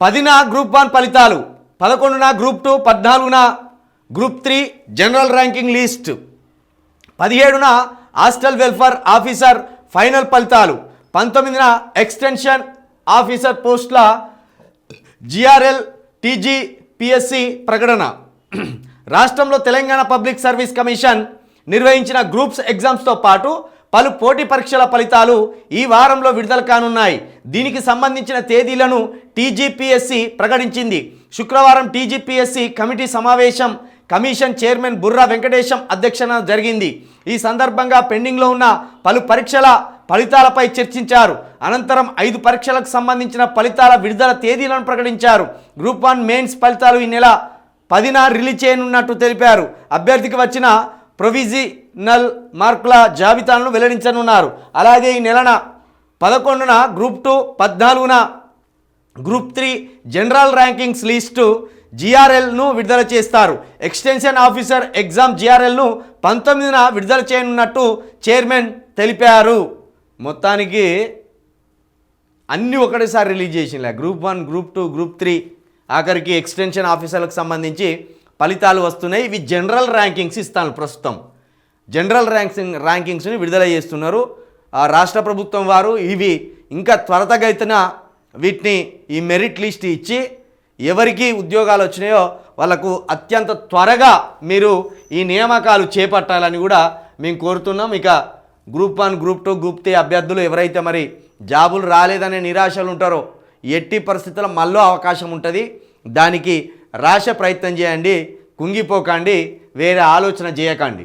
10న group 1 ఫలితాలు, 11న group 2, 14న గ్రూప్ 3 జనరల్ ర్యాంకింగ్ లిస్ట్, 17న హాస్టల్ వెల్ఫేర్ ఆఫీసర్ ఫైనల్ ఫలితాలు, 19న ఎక్స్టెన్షన్ ఆఫీసర్ పోస్టుల జిఆర్ఎల్ టీజీపీఎస్సీ ప్రకటన. రాష్ట్రంలో తెలంగాణ పబ్లిక్ సర్వీస్ కమిషన్ నిర్వహించిన గ్రూప్స్ ఎగ్జామ్స్తో పాటు పలు పోటీ పరీక్షల ఫలితాలు ఈ వారంలో విడుదల కానున్నాయి. దీనికి సంబంధించిన తేదీలను టీజీపీఎస్సీ ప్రకటించింది. శుక్రవారం టీజీపీఎస్సీ కమిటీ సమావేశం కమిషన్ చైర్మన్ బుర్రా వెంకటేశం అధ్యక్షతన జరిగింది. ఈ సందర్భంగా పెండింగ్లో ఉన్న పలు పరీక్షల ఫలితాలపై చర్చించారు. అనంతరం 5 పరీక్షలకు సంబంధించిన ఫలితాల విడుదల తేదీలను ప్రకటించారు. గ్రూప్ 1 మెయిన్స్ ఫలితాలు ఈ నెల 10న రిలీజ్ చేయనున్నట్టు తెలిపారు. అభ్యర్థికి వచ్చిన ప్రొవిజనల్ మార్కుల జాబితాలను వెల్లడించనున్నారు. అలాగే ఈ నెల 11న గ్రూప్ 2, 14న గ్రూప్ 3 జనరల్ ర్యాంకింగ్స్ లిస్టు జిఆర్ఎల్ను విడుదల చేస్తారు. ఎక్స్టెన్షన్ ఆఫీసర్ ఎగ్జామ్ జిఆర్ఎల్ను 19న విడుదల చేయనున్నట్టు చైర్మన్ తెలిపారు. మొత్తానికి అన్నీ ఒకటేసారి రిలీజ్ చేసినలే. గ్రూప్ 1, గ్రూప్ 2, గ్రూప్ 3 ఆఖరికి ఎక్స్టెన్షన్ ఆఫీసర్లకు సంబంధించి ఫలితాలు వస్తున్నాయి. ఇవి జనరల్ ర్యాంకింగ్స్ ఇస్తాను. ప్రస్తుతం జనరల్ ర్యాంకింగ్స్ని విడుదల చేస్తున్నారు రాష్ట్ర ప్రభుత్వం వారు. ఇవి ఇంకా త్వరితగతిన వీటిని ఈ మెరిట్ లిస్ట్ ఇచ్చి ఎవరికి ఉద్యోగాలు వచ్చినాయో వాళ్ళకు అత్యంత త్వరగా మీరు ఈ నియామకాలు చేపట్టాలని కూడా మేము కోరుతున్నాం. ఇక గ్రూప్ 1, గ్రూప్ 2, గ్రూప్ 3 అభ్యర్థులు ఎవరైతే మరి జాబులు రాలేదనే నిరాశలు ఉంటారో ఎట్టి పరిస్థితుల్లో మళ్ళీ అవకాశం ఉంటుంది. దానికి రాసే ప్రయత్నం చేయండి, కుంగిపోకండి, వేరే ఆలోచన చేయకండి.